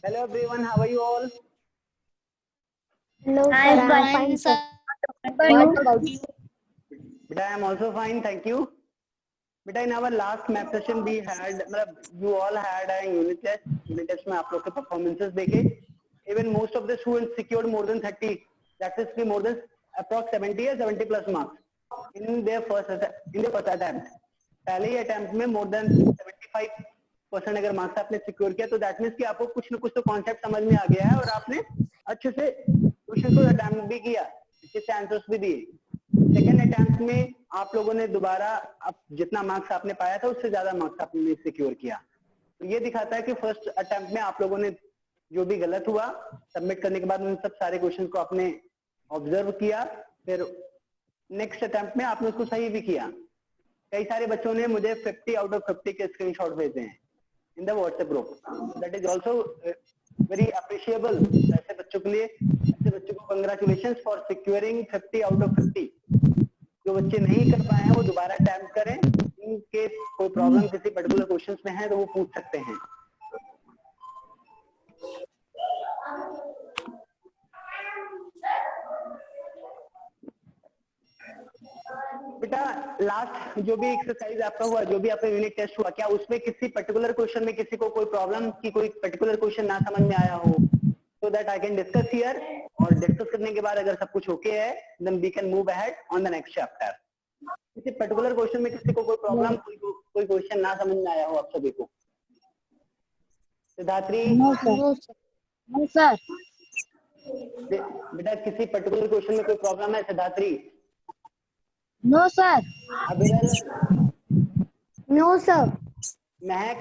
Hello everyone, how are you all? Hello, sir. I'm I'm fine, fine, sir. sir. What about you? Beta, I am also fine, thank you. Beta, in our last math session we had, you all had a unit test. Unit test में आप लोग के performances देखे. Even most of the students secured more than 30. That is more than approx 70 or 70 plus marks in their first attempt. पहले ही attempt में more than 75% अगर marks आपने secure किया तो दैट मीन्स कि आपको कुछ न कुछ तो कॉन्सेप्ट समझ में आ गया है और आपने अच्छे से क्वेश्चन को अटेम्प्ट भी किया, अच्छे से आंसर्स भी दिए. सेकेंड अटेम्प्ट में आप लोगों ने दोबारा जितना मार्क्स आपने पाया था उससे ज्यादा मार्क्स आपने सिक्योर किया. तो ये दिखाता है कि फर्स्ट अटेम्प्ट में आप लोगों ने जो भी गलत हुआ सबमिट करने के बाद उन सब सारे क्वेश्चन को आपने ऑब्जर्व किया, फिर नेक्स्ट अटेम्प्ट में आपने उसको सही भी किया. कई सारे बच्चों ने मुझे 50 आउट ऑफ 50 के स्क्रीनशॉट भेजे हैं in the WhatsApp group. That is also very appreciable. ऐसे बच्चों के लिए, ऐसे बच्चों को congratulations for securing 50 out of 50. जो बच्चे नहीं कर पाए हैं वो दोबारा अटेम्प्ट करें. इन केस कोई प्रॉब्लम किसी पर्टिकुलर क्वेश्चन में है तो वो पूछ सकते हैं. बेटा लास्ट जो भी एक्सरसाइज आपका हुआ, जो भी आपका यूनिट टेस्ट हुआ, क्या उसमें किसी पर्टिकुलर क्वेश्चन में किसी को कोई प्रॉब्लम की कोई पर्टिकुलर क्वेश्चन ना समझ में आया हो, so that I can discuss here. और डिस्कस करने के बाद अगर सब कुछ ओके है then we can move ahead on the next chapter. किसी पर्टिकुलर क्वेश्चन में किसी को कोई प्रॉब्लम, कोई क्वेश्चन ना समझ में आया हो आप सभी को? सिद्धार्थी? No, sir. No, sir. बेटा किसी पर्टिकुलर क्वेश्चन में कोई प्रॉब्लम है सिद्धार्थी? No, sir. Abhiral? No, sir. महक?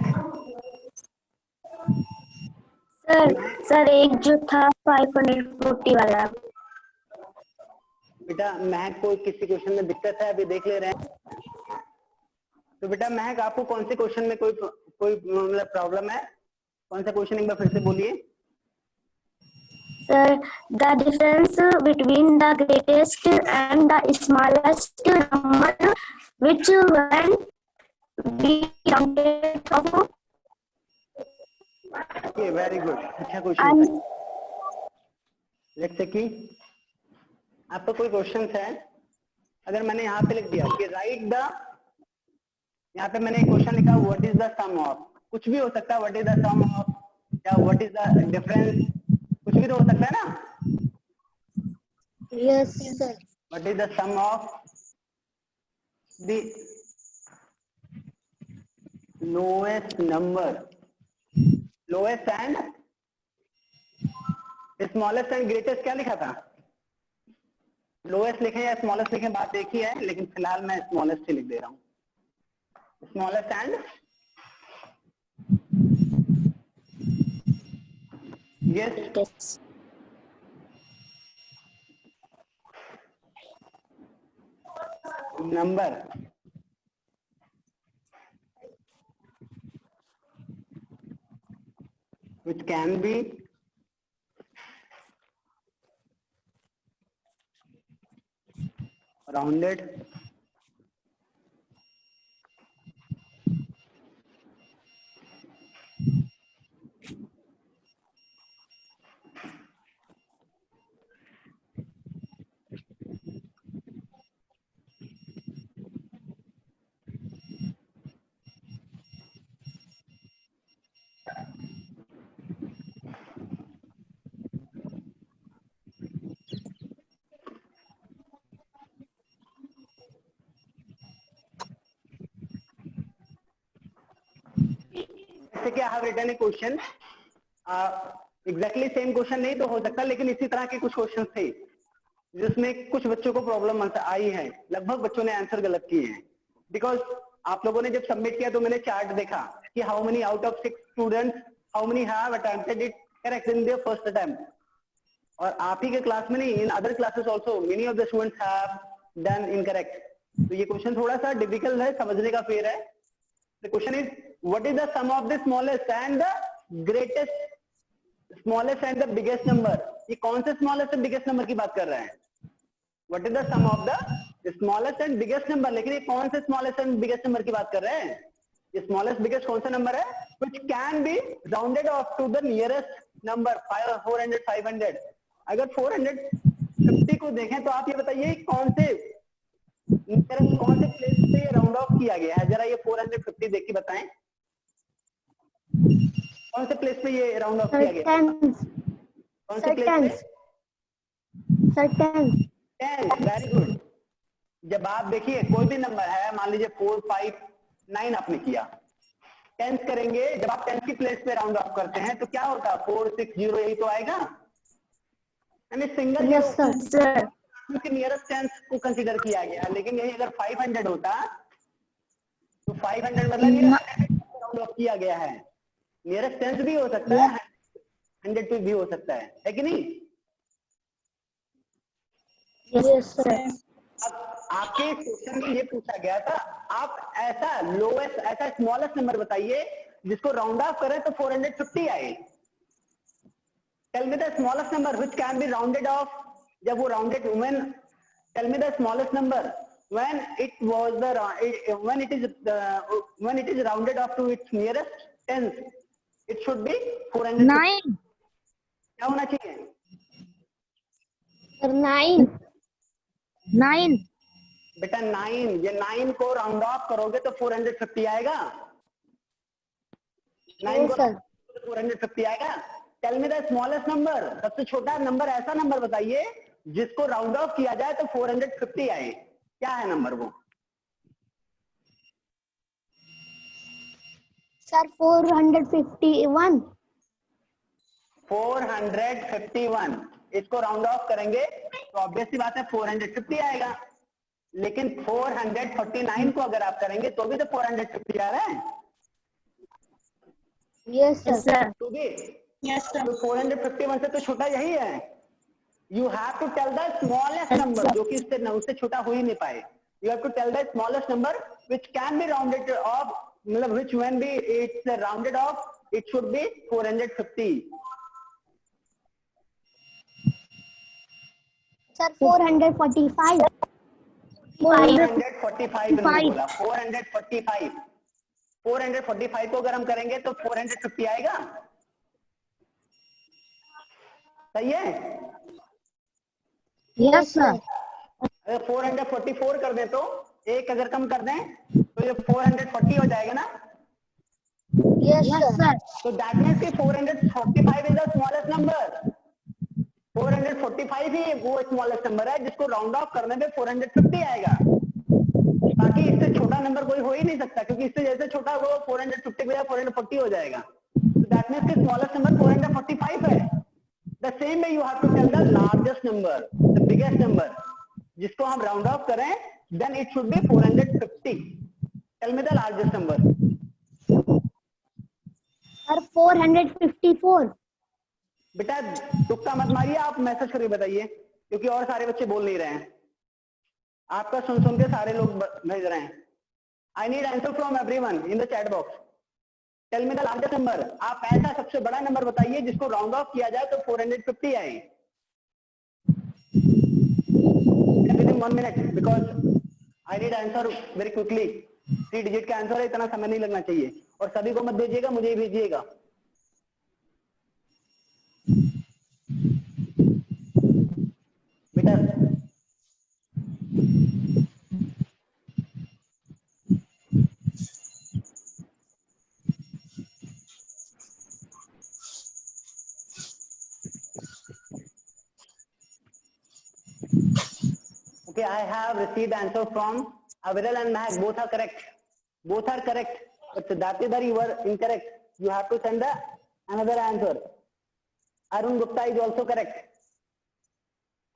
सर एक जो था 540 वाला. बेटा महक को किसी क्वेश्चन में दिक्कत है, अभी देख ले रहे हैं. तो बेटा महक आपको कौन से क्वेश्चन में कोई मतलब प्रॉब्लम है? कौन सा क्वेश्चन एक बार फिर से बोलिए. Sir, the difference between the greatest and the smallest number which when we counted of. Okay very good, अच्छा क्वेश्चन है. लेट्स से कि आपका कोई क्वेश्चन है, अगर मैंने यहाँ पे लिख दिया कि राइट द, यहाँ पे मैंने क्वेश्चन लिखा what is the sum of, कुछ भी हो सकता है. What is the sum of या व्हाट इज द डिफरेंस, कुछ भी तो हो सकता है ना. Yes, sir. What is the sum of the lowest number, lowest and smallest and greatest. क्या लिखा था? लोएस्ट लिखे या स्मॉलेस्ट लिखे बात एक ही है, लेकिन फिलहाल मैं स्मॉलेस्ट ही लिख दे रहा हूं. Smallest and yes number which can be rounded जैसे कि I have written a question, exactly same question नहीं तो हो सकता, लेकिन इसी तरह के कुछ क्वेश्चन थे जिसमें कुछ बच्चों को प्रॉब्लम आई है. लगभग बच्चों ने आंसर गलत किए हैं. बिकॉज आप लोगों ने जब सबमिट किया तो मैंने चार्ट देखा कि how many out of 6 students, how many have attempted it correct in their first attempt. और आप ही के क्लास में नहीं, in other classes also many of the students have done incorrect. तो ये क्वेश्चन थोड़ा सा डिफिकल्ट है, समझने का फेर है. The question is what is the sum of the smallest and the greatest, smallest and the biggest number. ये कौन से स्मॉलेस्ट एंड बिगेस्ट नंबर की बात कर रहे हैं? What is the sum of the smallest and biggest number. लेकिन ये कौन से स्मॉलेस्ट एंड बिगेस्ट नंबर की बात कर रहे हैं? ये स्मॉलेस्ट बिगेस्ट कौन सा नंबर है? Which can be rounded off to the nearest number 400 500, अगर 450 को देखें तो आप ये बताइए कौन से प्लेस पे ये राउंड ऑफ किया गया है, जरा ये 450 देख के बताएं कौन से प्लेस पे ये राउंड ऑफ किया गया है? कौन से प्लेस पे? Tens, very good. जब आप देखिए कोई भी नंबर है, मान लीजिए 4 5 9 आपने किया, टेंस करेंगे, जब आप टेंस की प्लेस पे राउंड ऑफ करते हैं तो क्या होगा? 4 6 0 यही तो आएगा, यानी सिंगल Yes, sir. sir. क्योंकि नियरेस्ट टेंस को कंसीडर किया गया। लेकिन यही अगर 500 होता तो 500 मतलब ये राउंड ऑफ किया गया है, नियरेस्ट टेंस भी हो सकता है, 100 पे भी हो सकता है कि नहीं? Yes, sir. अब आपके क्वेश्चन में ये पूछा गया था, आप ऐसा लोएस्ट ऐसा स्मॉलेस्ट नंबर बताइए जिसको राउंड ऑफ करें तो 450 आए। Tell me the smallest number which can be rounded off, जब वो rounded when, tell me the smallest number when it was the when it is rounded off to its nearest tens, it should be 400। 9. क्या होना चाहिए? Sir, 9. 9. बेटा 9, ये 9 को round of करोगे तो 450 आएगा। 9 को sir. 450 आएगा। Tell me the smallest number, सबसे छोटा नंबर, ऐसा नंबर बताइए जिसको राउंड ऑफ किया जाए तो 450 आए। क्या है नंबर वो? Sir, 451. 451, इसको राउंड ऑफ करेंगे तो ऑब्वियस सी बात है 450 आएगा। लेकिन 449 को अगर आप करेंगे तो भी तो 450 आ रहा है। Yes, Yes, sir. sir. तो भी तो 451 से तो छोटा यही है। You have to tell the smallest number, जो कि उससे छोटा हो ही नहीं पाए। You have to tell the smallest number which can be rounded off, मतलब which when be it's rounded off it should be 450। Sir, 445. 445 इन्होंने बोला, 445। 445 को अगर हम करेंगे तो 450 आएगा। सही है? Yes, sir. अगर 444 कर दें तो एक अगर कम कर दें तो ये 440 हो जाएगा ना। Yes, sir. तो दैट मींस कि 445 इज द स्मॉलेस्ट नंबर। 445 ही वो स्मॉलेस्ट नंबर है जिसको राउंड ऑफ करने पे 450 आएगा। बाकी इससे छोटा नंबर कोई हो ही नहीं सकता, क्योंकि इससे जैसे छोटा वो 450 के बजाय 440 हो जाएगा। तो दैट मींस कि स्मॉलेस्ट नंबर 445 है। The same way you have to tell the largest number, the biggest number, जिसको हम राउंड ऑफ करें then it should be 450। Tell me the largest number. Sir, 454. बेटा तुक्का मत मारिए, आप मैसेज करके बताइए, क्योंकि और सारे बच्चे बोल नहीं रहे हैं। आपका सुन सुन के सारे लोग भेज रहे हैं। I need answer from everyone in the chat box. Tell me the largest number. आप ऐसा सबसे बड़ा नंबर बताइए जिसको राउंड ऑफ किया जाए तो 450 आए। Within 1 minute, because I need answer very quickly. 3 digit का आंसर है, इतना समय नहीं लगना चाहिए। और सभी को मत भेजिएगा, मुझे ही भेजिएगा। बेटा okay, I have received answer from Aviral and Mahak. Both are correct. Both are correct. But Datidhar, you were incorrect. You have to send the another answer. Arun Gupta is also correct.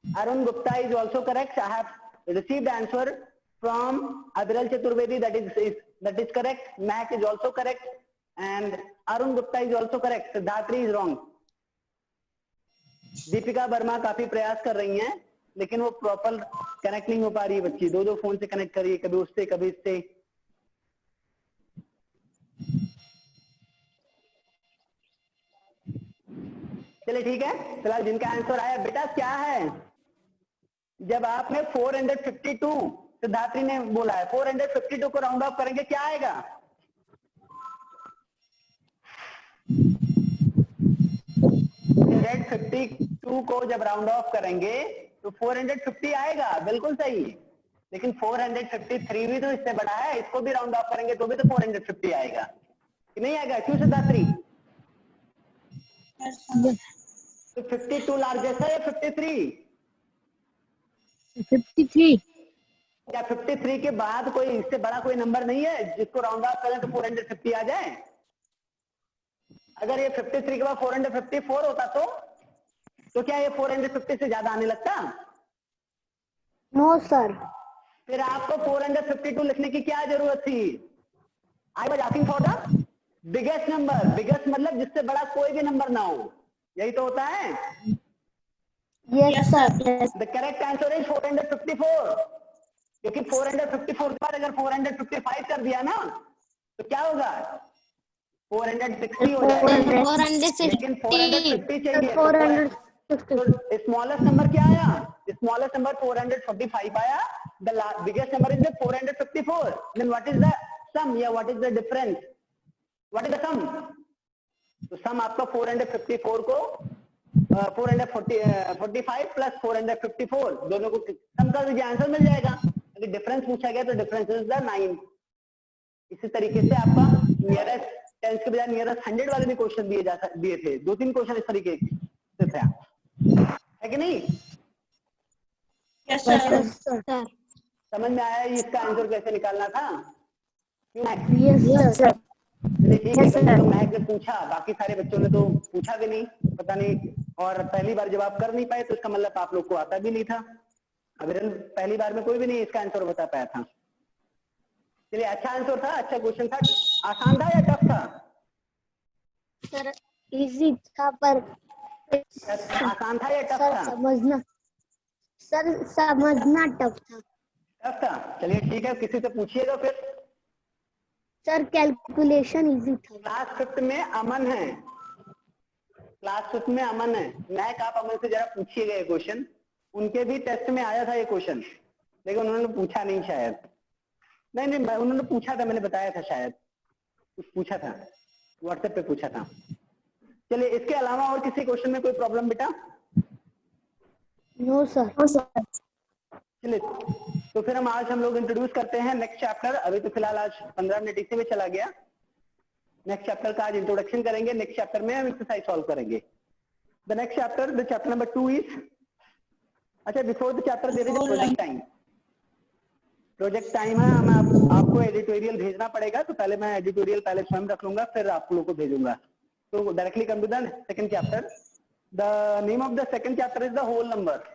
Arun Gupta is also correct. I have received answer from Aviral Chaturvedi. That is correct. Mahak is also correct. And Arun Gupta is also correct. Dhatri is wrong. Deepika Verma काफी प्रयास कर रही हैं, लेकिन वो proper connect नहीं हो पा रही है। बच्ची दो फोन से कनेक्ट करिए, कभी उससे कभी इससे। चलिए ठीक है, फिलहाल जिनका आंसर आया बेटा क्या है, जब आपने 452 सिद्धार्थी ने बोला है 452 को राउंड ऑफ करेंगे क्या आएगा? 452 को जब राउंड ऑफ करेंगे तो 450 आएगा, बिल्कुल सही। लेकिन 453 भी तो इससे बड़ा है, इसको भी राउंड ऑफ करेंगे तो भी तो 450 आएगा कि नहीं आएगा? क्यों सिद्धार्थी? तो 52 लार्जेस्ट है या 53? 53। क्या 53 के बाद कोई इससे बड़ा कोई नंबर नहीं है जिसको राउंड ऑफ करें तो 450 आ जाए? अगर ये 53 के बाद 454 होता तो क्या ये 450 से ज्यादा आने लगता? No sir. फिर आपको 452 लिखने की क्या जरूरत थी? I was asking for the biggest number. Biggest मतलब जिससे बड़ा कोई भी नंबर ना हो, यही तो होता है। Yes sir. The correct answer is 454, क्योंकि 454 के बाद अगर 455 कर दिया ना तो क्या होगा? 460 हो जाएगा। 460 लेकिन 450 चाहिए। 460 तो स्मॉलेस्ट नंबर क्या आया? स्मॉलेस्ट नंबर 445 आया। The biggest number is 454। Then what is the sum या what is the difference? What is the sum? तो सम आपका 454 को 445 प्लस 454 दोनों को सम कर दीजिए, आंसर मिल जाएगा। अगर डिफरेंस पूछा गया तो डिफरेंस इज द 9। इसी तरीके से आपका नियरेस्ट 10 के बजाय नियरेस्ट 100 वाले भी क्वेश्चन दिए थे। 2-3 क्वेश्चन इस तरीके से थे, है कि नहीं? Yes sir. समझ में आया इसका आंसर कैसे निकालना था? Yes sir. चलिए ठीक है। कम से कम महक ने पूछा, बाकी सारे बच्चों ने तो पूछा भी नहीं, पता नहीं। और पहली बार जब आप कर नहीं पाए तो इसका मतलब आप लोग को आता भी नहीं था। अभिरन पहली बार में कोई भी नहीं इसका आंसर बता पाया था। चलिए अच्छा आंसर था, अच्छा क्वेश्चन था। आसान था या टफ था? सर इजी था, पर आसान था या टफ सर था? समझना टफ था। टफ था। चलिए ठीक है, किसी से पूछिएगा फिर। सर कैलकुलेशन इजी था। क्लास 5 में अमन है, क्लास 5 में अमन है। मैक आप अमन से जरा पूछिएगा ये क्वेश्चन। उनके भी टेस्ट में आया था ये क्वेश्चन, लेकिन उन्होंने पूछा नहीं शायद। नहीं उन्होंने पूछा था, मैंने बताया था शायद, कुछ पूछा था, व्हाट्सएप पे पूछा था। चलिए इसके अलावा और किसी क्वेश्चन में कोई प्रॉब्लम बेटा? No sir. चलिए तो फिर हम लोग इंट्रोड्यूस करते हैं नेक्स्ट चैप्टर। अभी तो फिलहाल आज 15 मिनट इसी में चला गया। नेक्स्ट चैप्टर का आज इंट्रोडक्शन करेंगे। नेक्स्ट चैप्टर में हम एक्सरसाइज सॉल्व करेंगे। The next chapter, the chapter number 2 is, अच्छा before the chapter there is a project time. Project time है, हमें आपको एडिटोरियल भेजना पड़ेगा, तो पहले मैं एडिटोरियल पहले स्वयं रख लूंगा, फिर आप लोगों को भेजूंगा। तो directly come to the second chapter. The name of the second chapter is the whole number.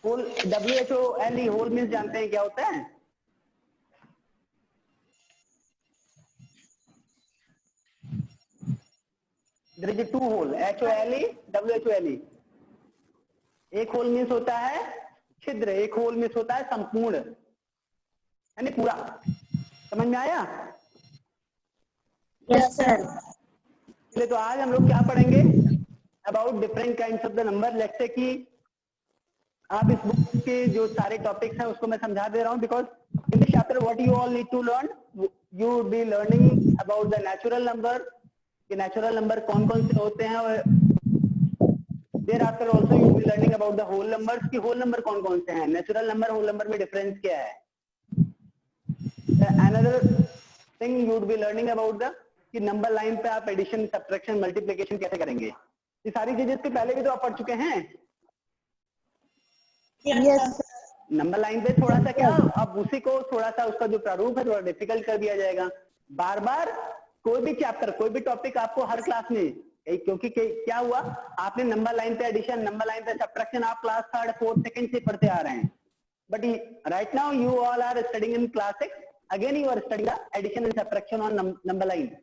Whole, WHOLE, whole means जानते हैं क्या होता है? There is a two hole, HOLE, WHOLE। एक होल मीन्स होता है छिद्र, एक होल मीन्स होता है संपूर्ण, यानी पूरा। समझ में आया? Yes sir. चलिए तो आज हम लोग क्या पढ़ेंगे? About different kinds of the number. Let's say कि आप इस बुक के जो सारे टॉपिक्स हैं उसको मैं समझा दे रहा हूं, because in this chapter what you all need to learn, you would be learning about the natural number, कि नेचुरल नंबर कौन कौन से होते हैं, और thereafter also you will be learning about the whole numbers, कि whole number कौन कौन से हैं, नेचुरल नंबर होल नंबर में डिफरेंस क्या है। another thing you would be learning about the कि नंबर लाइन पे आप एडिशन, सब्ट्रैक्शन, मल्टीप्लिकेशन कैसे करेंगे। ये सारी चीजें इसके पहले भी तो आप पढ़ चुके हैं। यस। नंबर लाइन पे थोड़ा सा क्या, अब उसी को थोड़ा सा उसका जो प्रारूप है थोड़ा डिफिकल्ट कर दिया जाएगा। बार बार कोई भी चैप्टर, कोई भी टॉपिक आपको हर क्लास में, क्योंकि क्या हुआ, आपने नंबर लाइन पे एडिशन, नंबर लाइन पे सब्ट्रैक्शन आप क्लास 3rd 4th 2nd से पढ़ते आ रहे हैं। But right now you all are studying in class 6, again you are studying addition and subtraction on number line.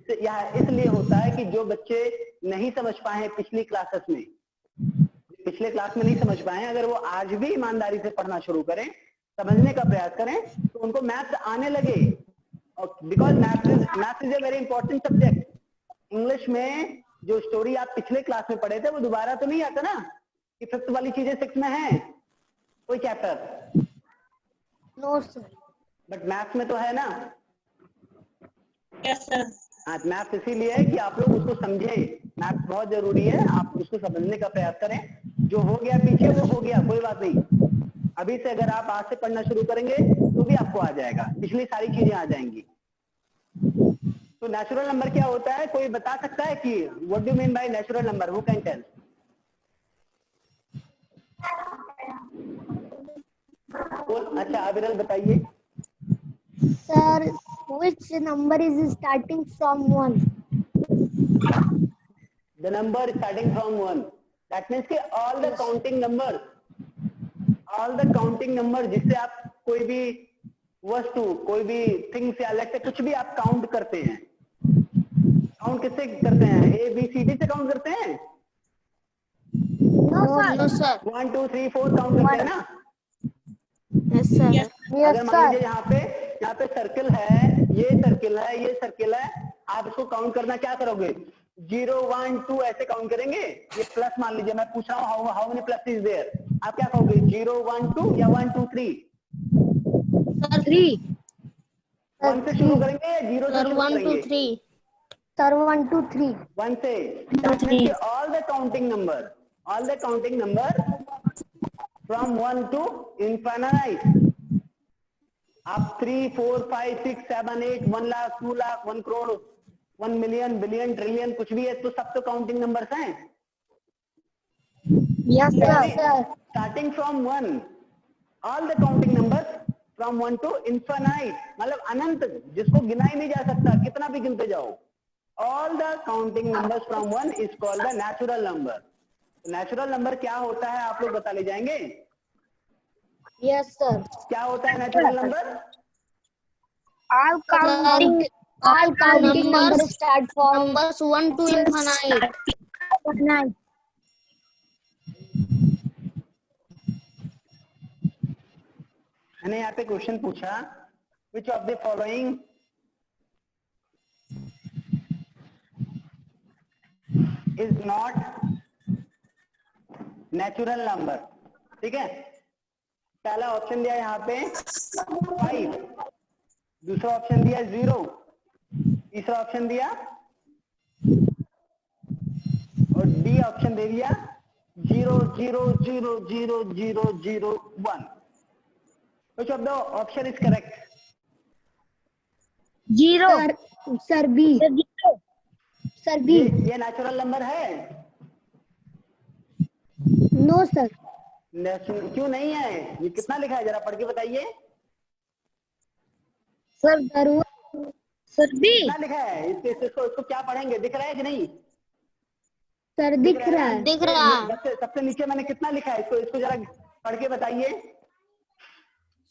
इसलिए होता है कि जो बच्चे नहीं समझ पाए पिछली क्लासेस में, पिछले क्लास में नहीं समझ पाए, अगर वो आज भी ईमानदारी से पढ़ना शुरू करें, समझने का प्रयास करें, तो उनको मैथ्स आने लगे। Because maths is a very important subject. English में जो स्टोरी आप पिछले क्लास में पढ़े थे वो दोबारा तो नहीं आता ना, कि 5th वाली चीजें 6th में है कोई chapter. No sir. But maths में तो है ना। Yes sir. हाँ, मैथ्स इसीलिए है कि आप लोग उसको समझे। मैथ्स बहुत जरूरी है, आप उसको समझने का प्रयास करें। जो हो गया पीछे वो हो गया, कोई बात नहीं। अभी से अगर आप आज से पढ़ना शुरू करेंगे तो भी आपको आ जाएगा, पिछली सारी चीजें आ जाएंगी। तो नेचुरल नंबर क्या होता है, कोई बता सकता है कि what do mean by natural number? Who can tell? अच्छा अविरल बताइए। Sir, which number is starting from 1? The number starting from 1. That means कि all the counting numbers, जिससे आप कोई भी वस्तु, कोई भी थिंग्स या लेट से कुछ भी आप काउंट करते हैं, काउंट किससे करते हैं? ए बी सी डी से काउंट करते हैं? No, No, sir. 1 2 3 4 काउंट करते हैं ना? Yes, sir. अगर मान लीजिए sir. यहाँ पे सर्कल है, ये सर्कल है, ये सर्कल है, आप इसको काउंट करना क्या करोगे? 0 1 2 ऐसे काउंट करेंगे। ये प्लस मान लीजिए, मैं पूछ रहा हूँ how many plus is there, आप क्या कहोगे? 0 1 2 या 1 2 3? Sir, 3. 1 से शुरू करेंगे या 0 से Sir, शुरू 1 2 करेंगे? 3. Sir, 1 2 3. 1 से। That means कि all the counting number from 1 to infinite, आप 3 4 5 6 7 8 1 लाख 2 लाख 1 करोड़ 1 मिलियन बिलियन ट्रिलियन कुछ भी है, तो सब तो काउंटिंग नंबर्स हैं। Yes, sir. Starting from 1, all the counting numbers from 1 to infinite, मतलब अनंत, जिसको गिना ही नहीं जा सकता, कितना भी गिनते जाओ। All the counting numbers from 1 is called the natural number. Natural number क्या होता है आप लोग बता ले जाएंगे? Yes, sir. क्या होता है natural number? All counting numbers start from Numbers 1 to infinite. 9. मैंने यहाँ पे क्वेश्चन पूछा, which of the following is not natural number? ठीक है, पहला ऑप्शन दिया यहाँ पे 5, दूसरा ऑप्शन दिया 0, तीसरा ऑप्शन दिया और डी ऑप्शन दे दिया 0 0 0 0 0 0 1। Which of the option is correct? 0. Sir, B. Sir, B. ये नेचुरल नंबर है? No, sir. क्यों नहीं है? ये कितना लिखा है जरा पढ़ के बताइए। Sir, Sir, B. कितना लिखा है? इसको क्या पढ़ेंगे, दिख रहा है कि नहीं? Sir, दिख रहा है। दिख रहा है। सबसे नीचे मैंने कितना लिखा है, इसको जरा पढ़ के बताइए।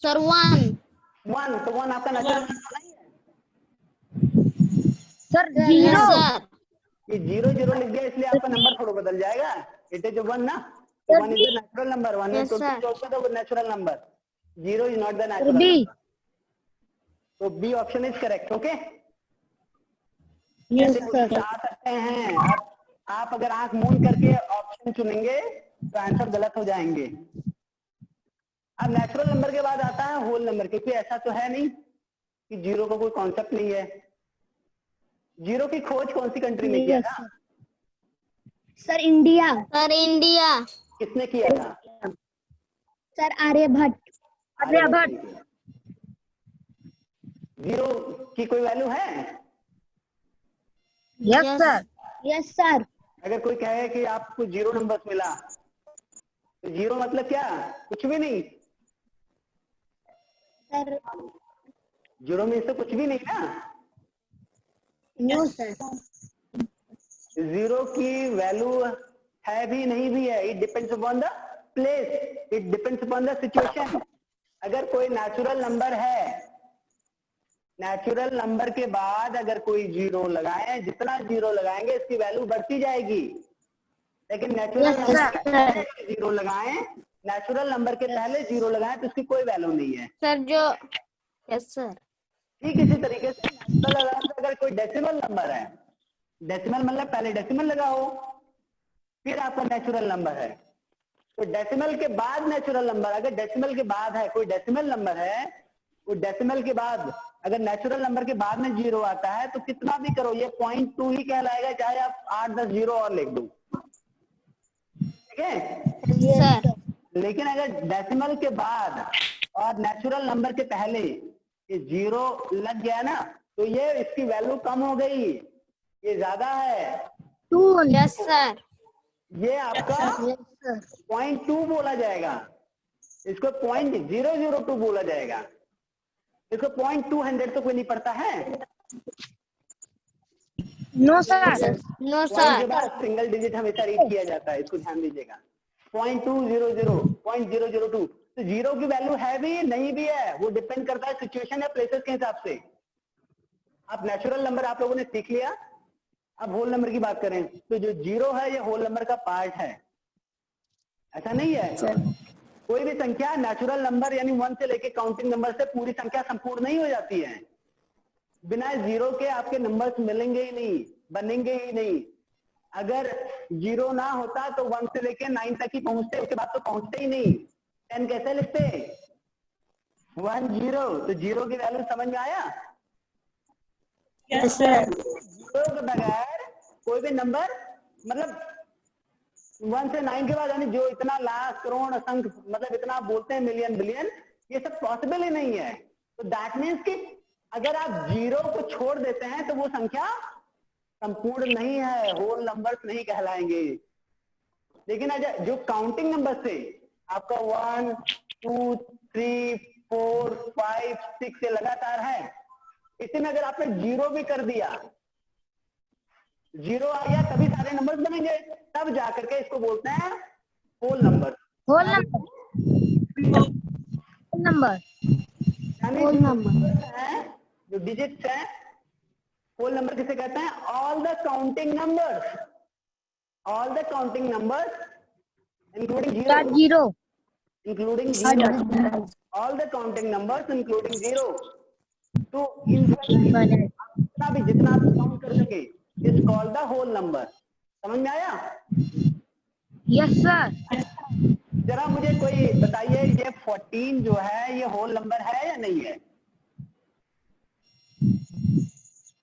Sir, 1. 1, तो 1 आपका नेचुरल नंबर नहीं है? Sir, Yes, 0. sir. ये 0 0 लिख दिया इसलिए आपका नंबर थोड़ा बदल जाएगा। इट इज 1 ना, तो 1 is the natural number. 1 Yes, तो sir. Natural number, 0 is not the natural B. Number. तो B option is correct. Okay, Yes, ऐसे क्वेश्चन sir. आ सकते हैं। आप अगर आंख मूंद करके ऑप्शन चुनेंगे तो आंसर गलत हो जाएंगे। अब नेचुरल नंबर के बाद आता है होल नंबर, क्योंकि ऐसा तो है नहीं कि 0 का कोई कॉन्सेप्ट नहीं है। 0 की खोज कौन सी कंट्री में किया था? Sir, India. Sir, India. किसने किया था? Sir, आर्यभट्ट. 0 की कोई वैल्यू है? Yes, sir. Yes, sir. अगर कोई कहे कि आपको 0 नंबर मिला, तो 0 मतलब क्या? कुछ भी नहीं। Sir, 0 में से कुछ भी नहीं ना। no, sir. 0 की वैल्यू है भी नहीं भी है, it depends upon the place, it depends upon the situation. अगर कोई नेचुरल नंबर है, नेचुरल नंबर के बाद अगर कोई 0 लगाए, जितना 0 लगाएंगे इसकी वैल्यू बढ़ती जाएगी। लेकिन नेचुरल नंबर 0 लगाएं, नेचुरल नंबर के पहले 0 लगाएं तो इसकी कोई वैल्यू नहीं है। Sir, जो Yes, sir. ठीक इसी तरीके से नेचुरल अगर कोई डेसिमल नंबर है, डेसिमल मतलब पहले डेसिमल लगाओ फिर आपका नेचुरल नंबर है। तो डेसिमल के बाद नेचुरल नंबर, अगर डेसिमल के बाद है कोई डेसिमल नंबर है, वो डेसिमल के बाद अगर नेचुरल नंबर के बाद में 0 आता है तो कितना भी करो ये 0.2 ही कहलाएगा, चाहे आप 8-10 जीरो और लिख दो, ठीक है। सर लेकिन अगर डेसिमल के बाद और नेचुरल नंबर के पहले ये 0 लग गया ना, तो ये इसकी वैल्यू कम हो गई, ये ज्यादा है। 2 यस सर। ये आपका 0.2 बोला जाएगा, इसको 0.002 बोला जाएगा, इसको 0.200 तो कोई नहीं पढ़ता है। No sir. नो पॉइंट के सर। बाद सिंगल डिजिट हमेशा रीड किया जाता है, इसको ध्यान दीजिएगा। 0.200, 0.002, तो 0 की वैल्यू है भी नहीं भी है, वो डिपेंड करता है सिचुएशन या प्लेसेस के हिसाब से। आप नेचुरल नंबर आप लोगों ने सीख लिया, अब होल नंबर की बात करें तो जो 0 है ये होल नंबर का पार्ट है, ऐसा नहीं है। कोई भी संख्या नेचुरल नंबर यानी 1 से लेके काउंटिंग नंबर से पूरी संख्या संपूर्ण नहीं हो जाती है। बिना 0 के आपके नंबर्स मिलेंगे ही नहीं, बनेंगे ही नहीं। अगर 0 ना होता तो 1 से लेके 9 तक ही पहुंचते, उसके बाद तो पहुंचते ही नहीं। 10 कैसे लिखते? 1 0, तो 0 की वैल्यू समझ में आया? Yes sir. 0 के बगैर कोई भी नंबर, मतलब 1 से 9 के बाद यानी जो इतना लाख करोड़ असंख्य, मतलब इतना बोलते हैं मिलियन बिलियन, ये सब पॉसिबल ही नहीं है। तो दैट मीन्स कि अगर आप 0 को छोड़ देते हैं तो वो संख्या संपूर्ण नहीं है, होल नंबर्स नहीं कहलाएंगे। लेकिन अगर जो काउंटिंग नंबर से आपका 1 2 3 4 5 6 से लगातार है, इसी में अगर आपने 0 भी कर दिया, 0 आ गया, तभी सारे नंबर्स बनेंगे, तब जाकर के इसको बोलते हैं होल नंबर। होल नंबर यानी होल जो नंबर numbers हैं, जो डिजिट्स हैं, होल नंबर किसे कहते हैं? All the counting numbers, all the counting numbers including 0, including 0, all the counting numbers including 0। तो जितना आप काउंट कर सके is called the whole number. समझ में आया? Yes sir. जरा मुझे कोई बताइए, ये 14 जो है ये होल नंबर है या नहीं है?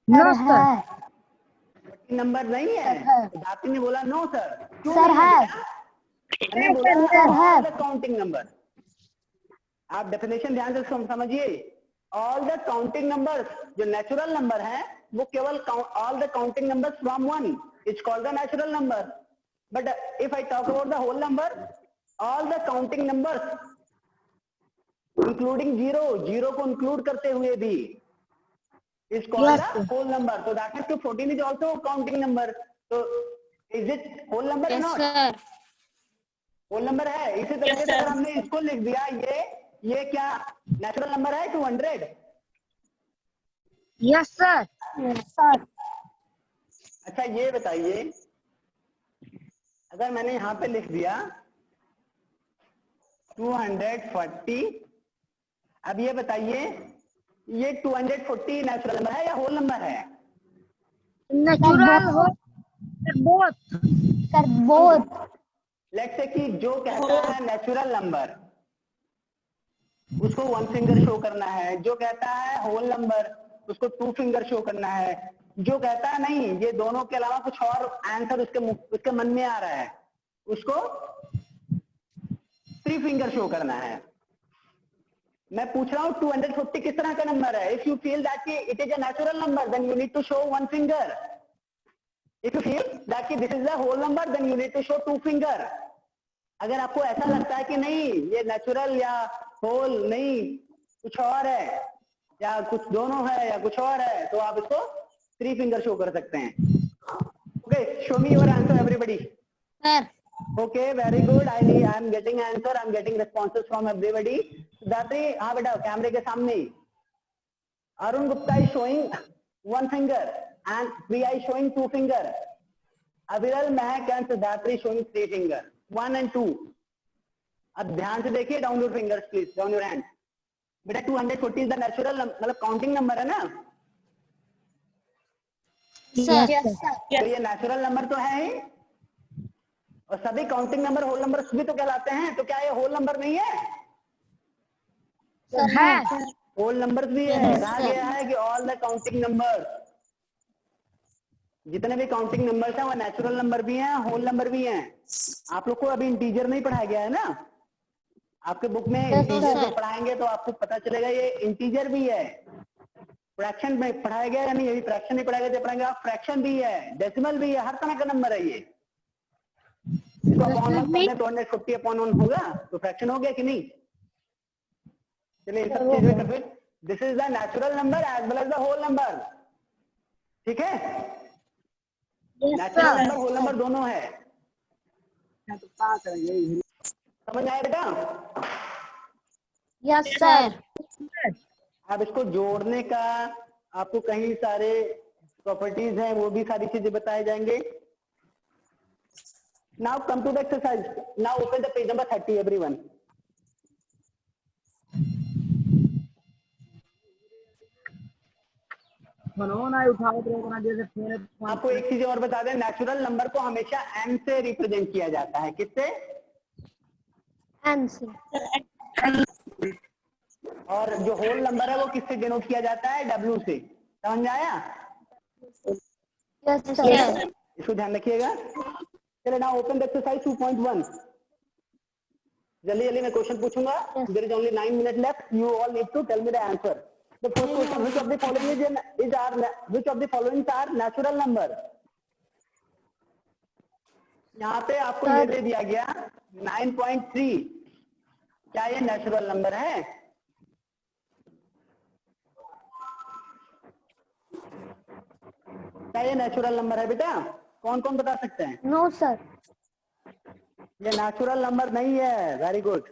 No sir. 14 नंबर नहीं है? धाती ने बोला नो सर। क्यों सर नहीं है। बेटा? मैंने बोला सर है। All the counting number. आप डेफिनेशन ध्यान से समझिए। ऑल द काउंटिंग नंबर्स, जो नेचुरल नंबर है वो केवल all the counting numbers from 1 is called the natural number. But if I talk about the whole number, all the counting numbers including 0 को include करते हुए भी is called the whole number. तो that means 14 is also counting number. तो is it whole number? Yes not sir. Whole number है। इसी तरीके से अगर हमने इसको लिख दिया, ये क्या नेचुरल नंबर है? 200। Yes sir. सर अच्छा ये बताइए, अगर मैंने यहां पे लिख दिया 240, अब ये बताइए ये 240 नेचुरल नंबर है या होल नंबर है? नेचुरल हो both sir, both. Let's say कि जो कहता है नेचुरल नंबर उसको 1 फिंगर शो करना है, जो कहता है होल नंबर उसको 2 फिंगर शो करना है, जो कहता है नहीं ये दोनों के अलावा कुछ और आंसर उसके मन में आ रहा है उसको 3 फिंगर शो करना है। मैं पूछ रहा हूँ 240 किस तरह का नंबर है? If you feel that it is a natural number then you need to show 1 finger. If you feel that this is a whole number then you need to show 2 finger. अगर आपको ऐसा लगता है कि नहीं ये natural या whole नहीं कुछ और है, या कुछ दोनों है या कुछ और है, तो आप इसको 3 फिंगर शो कर सकते हैं। Okay, show me your answer everybody. Sir okay, very good. I am getting answer, I am getting responses from everybody. Datri, हाँ बेटा कैमरे के सामने। Arun Gupta is showing 1 finger and Priya is showing 2 finger. Aviral, Mahak and Siddharthi showing 3 finger, 1 and 2। अब ध्यान से देखिए, down your fingers please, down your hand. बेटा 240 इज द नेचुरल मतलब काउंटिंग नंबर है ना? सर तो ये नेचुरल नंबर तो है ही, और सभी काउंटिंग नंबर होल नंबर भी तो कहलाते हैं। तो क्या ये होल नंबर नहीं है? सर है। होल नंबर्स भी है। कहा गया है कि ऑल द काउंटिंग नंबर्स, जितने भी काउंटिंग नंबर्स हैं वो नेचुरल नंबर भी हैं, होल नंबर भी हैं। आप लोग को अभी इंटीजर नहीं पढ़ाया गया है ना, आपके बुक में इंटीजर जो पढ़ाएंगे तो आपको पता चलेगा ये इंटीजर भी है। फ्रैक्शन में पढ़ाया गया या नहीं, यदि फ्रैक्शन नहीं पढ़ाया गया तो पढ़ाएंगे आप, फ्रैक्शन भी है, डेसिमल भी है, हर तरह का नंबर है ये। इसको अपॉन वन करने तो 150/1 होगा तो फ्रैक्शन हो गया कि नहीं। चलिए इन सब चीजों का फिर, this is the natural number as well as the whole number, ठीक है। नेचुरल नंबर होल नंबर दोनों है, समझ आया बेटा। Yes sir. अब इसको जोड़ने का आपको कई सारे प्रॉपर्टीज हैं, वो भी सारी चीजें बताए जाएंगे। Now come to the exercise, now open the page number 30 everyone. आपको एक चीज और बता दें, नेचुरल नंबर को हमेशा m से रिप्रेजेंट किया जाता है। किससे? एम से। और जो होल नंबर है वो किससे डिनोट किया जाता है? w से। समझ आया? Yes sir. इसको ध्यान रखिएगा। चलिए नाउ ओपन द एक्सरसाइज 2.1। जल्दी जल्दी मैं क्वेश्चन पूछूंगा। There is only 9 minute left, you all need to tell me the answer. The first question, which of the following are natural number. यहाँ पे आपको ये दे दिया गया 9.3, क्या ये नेचुरल नंबर है? क्या ये नेचुरल नंबर है बेटा? कौन कौन बता सकते हैं? No sir. ये नेचुरल नंबर नहीं है। Very good.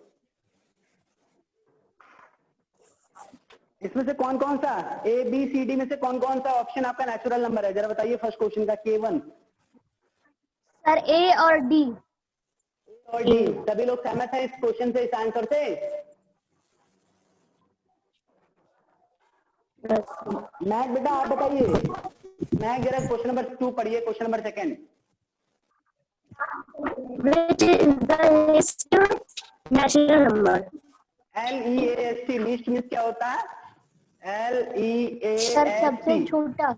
इसमें से कौन कौन सा ए बी सी डी में से कौन कौन सा ऑप्शन आपका नेचुरल नंबर है? जरा बताइए फर्स्ट क्वेश्चन का K1। सर ए और डी। और डी। सभी लोग सहमत हैं इस क्वेश्चन से, इस आंसर से? महक बेटा आप बताइए। महक जरा क्वेश्चन नंबर 2 पढ़िए, question number 2। Which is the least natural number? LEAST, least means क्या होता है? सर सबसे LEAST, छोटा।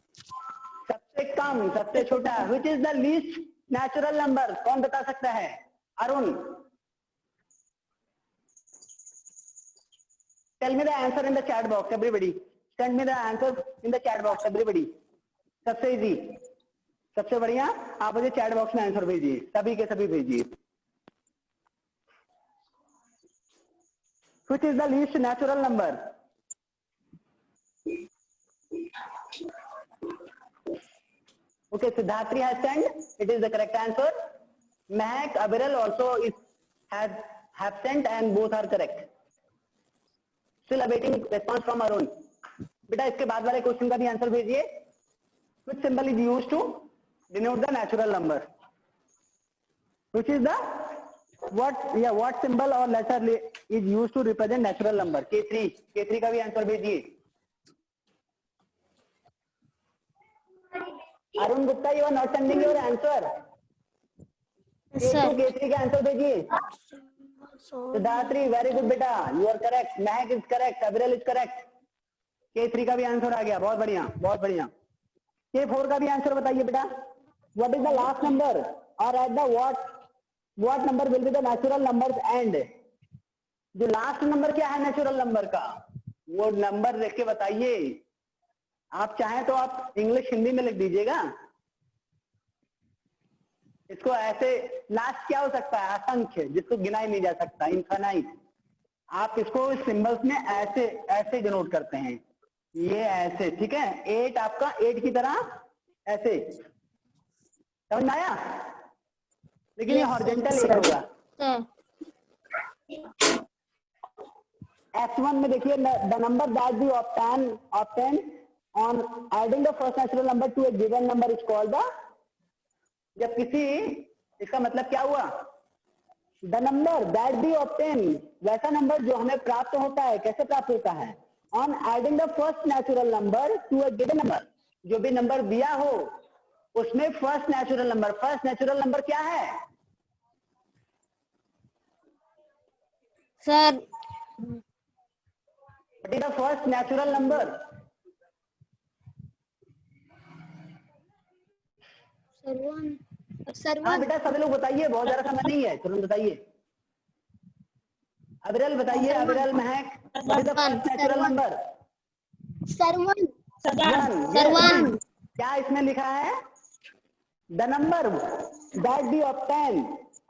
सबसे कम, सबसे छोटा। Which is the least natural number? कौन बता सकता है? Arun, tell me the answer in the chat box everybody. Send me the answer in the chat box everybody. सबसे इजी, सबसे बढ़िया, आप मुझे चैट बॉक्स में आंसर भेजिए, सभी के सभी भेजिए। Which is the least natural number? Okay, Siddharthi has sent. It is the correct answer. Mahak, Abiral also have sent and both are correct. Still awaiting response from Arun. बेटा इसके बाद वाले क्वेश्चन का भी आंसर भेजिए। Which symbol is used to denote the natural number? Which is the what symbol or letter is used to represent natural number? K3 का भी answer भेजिए। Arun Gupta, you are not sending your answer. K2 K3 का answer भेजिए। Siddharthi, very good बेटा, you are correct. Mahak is correct, Abiral is correct. K3 का भी answer आ गया, बहुत बढ़िया, बहुत बढ़िया। K4 का भी आंसर बताइए बेटा। What is the last number और at the what number will be the natural numbers end. जो लास्ट नंबर क्या है नेचुरल नंबर का, वो नंबर देख के बताइए। आप चाहें तो आप इंग्लिश हिंदी में लिख दीजिएगा। इसको ऐसे, लास्ट क्या हो सकता है? असंख्य, जिसको गिना ही नहीं जा सकता, इनफाइनाइट। आप इसको सिंबल्स में ऐसे ऐसे डिनोट करते हैं, ये ऐसे, ठीक है। 8 आपका 8 की तरह ऐसे, समझ में आया? लेकिन ये हॉरिजॉन्टल 8 होगा। S1 में देखिए, the number that be obtain on adding the first natural number to a given number is called the. जब किसी, इसका मतलब क्या हुआ? The number that be obtain, वैसा नंबर जो हमें प्राप्त होता है। कैसे प्राप्त होता है? On adding the first natural number to a given number. जो भी नंबर दिया हो उसमें फर्स्ट नेचुरल नंबर क्या है? Sir What is the first natural number? हाँ बेटा सभी लोग बताइए, बहुत ज्यादा समय नहीं है, तुरंत बताइए। अविरल बताइए, अविरल, महक, what is the first natural number? Servant. Yes. क्या इसमें लिखा है? The number that we obtain,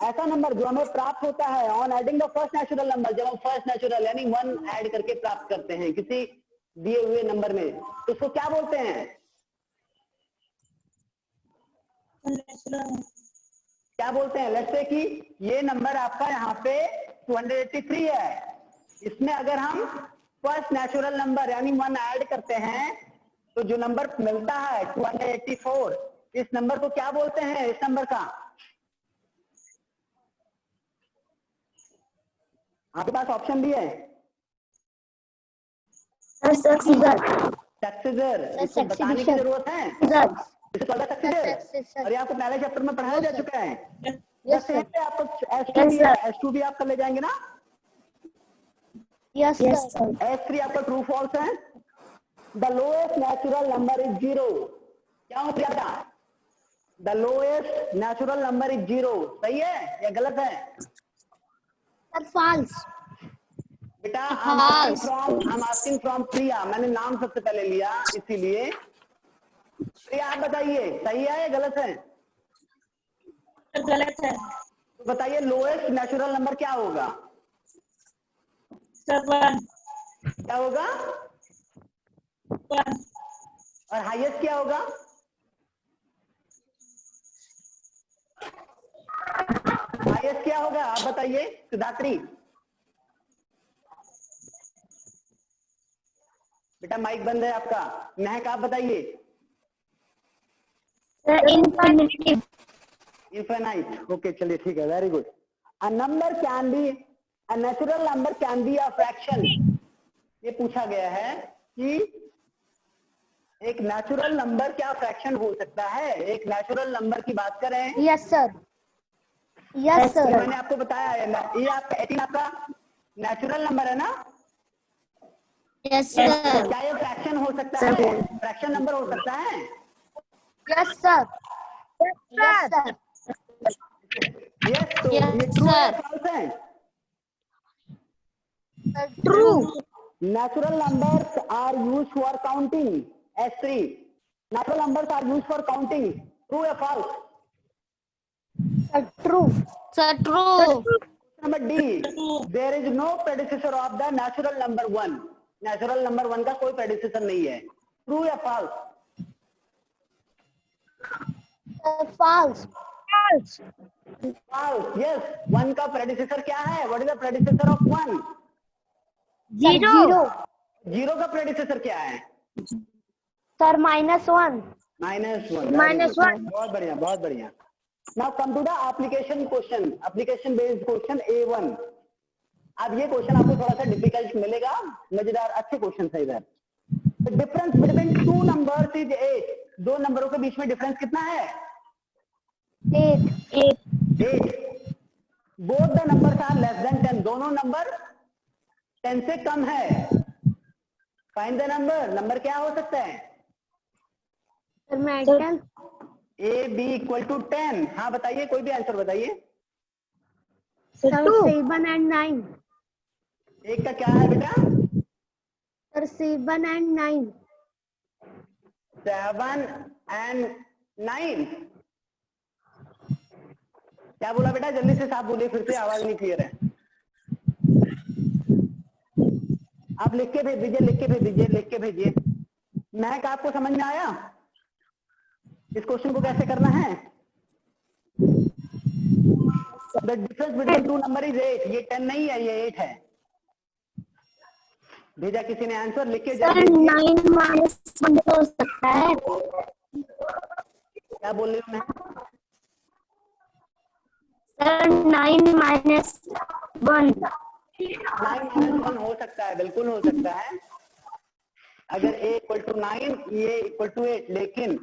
ऐसा नंबर जो हमें प्राप्त होता है on adding the first natural number, जब हम फर्स्ट नेचुरल यानी 1 ऐड करके प्राप्त करते हैं किसी दिए हुए नंबर में, तो उसको क्या बोलते हैं? क्या बोलते हैं? लेट्स से कि ये नंबर आपका यहाँ पे 283 है, इसमें अगर हम फर्स्ट नेचुरल नंबर यानी 1 ऐड करते हैं तो जो नंबर मिलता है 284, इस नंबर को क्या बोलते हैं? इस नंबर का आपके पास ऑप्शन भी है, सक्सेसर। इसको बताने की जरूरत है, सक्सेसर, और ये आपको पहले चैप्टर में पढ़ाया जा चुका है। आपको S2 भी आप कर ले जाएंगे ना? Yes sir. S3 आपका ट्रू फॉल्स है। The lowest natural number is 0। क्या हो गया? The lowest natural number is 0। सही है या गलत है? Sir false. बेटा I'm asking from प्रिया, मैंने नाम सबसे पहले लिया इसीलिए। प्रिया आप बताइए सही है या गलत है? गलत है। तो बताइए लोएस्ट नेचुरल नंबर क्या होगा? 7। क्या होगा? 1। और हाईएस्ट क्या होगा? हाईएस्ट क्या होगा आप बताइए सिद्धात्री। बेटा माइक बंद है आपका। महक आप बताइए। इनफाइनाइट। ओके चलिए ठीक है, very good. A number can be, a natural number can be a fraction. ये पूछा गया है कि एक नेचुरल नंबर क्या फ्रैक्शन हो सकता है? एक नेचुरल नंबर की बात करें। Yes sir. Yes sir. मैंने आपको बताया है, ये आपका 18 आपका नेचुरल नंबर है ना? Yes sir. क्या ये फ्रैक्शन हो सकता है? फ्रैक्शन नंबर हो सकता है? Yes sir. Yes sir. Yes. तो ये ट्रू है फॉल्स है? True. Natural numbers are used for counting. S3. Natural numbers are used for counting. True or false? True. Sir true. Number D. There is no predecessor of the natural number 1. Natural number 1 का कोई predecessor नहीं है। True या false? false. False. False. Yes. 1 का predecessor क्या है? What is the predecessor of 1? Zero. 0 का predecessor क्या है? सर -1. -1. बहुत बढ़िया, बहुत बढ़िया। Now come to the application question. Application based question A1. अब ये क्वेश्चन आपको थोड़ा सा डिफिकल्ट मिलेगा, मजेदार अच्छे क्वेश्चन है इधर। The difference between two numbers is 8. दो नंबरों के बीच में डिफरेंस कितना है? 8. Both the numbers are less than 10. दोनों नंबर 10 से कम है। Find the number. नंबर क्या हो सकता है? A B equal to 10। हाँ बताइए, कोई भी आंसर बताइए। 7 and 9. एक का क्या है बेटा? Sir 7 and 9. 7 and 9। क्या बोला बेटा? जल्दी से साफ बोलिए, फिर से आवाज नहीं क्लियर है। आप लिख के भेज दीजिए, लिख के भेज दीजिए, लिख के भेजिए। महक आपको समझ में आया इस क्वेश्चन को कैसे करना है? The difference between two number is 8। ये 10 नहीं है, ये 8 है। भेजा किसी ने आंसर? लिख के सर 9 - 1 हो सकता है। क्या बोल रही हूँ मैं? सर 9 - 1 9 - 1 हो सकता है, बिल्कुल हो सकता है। अगर A = 9, ये = 8, लेकिन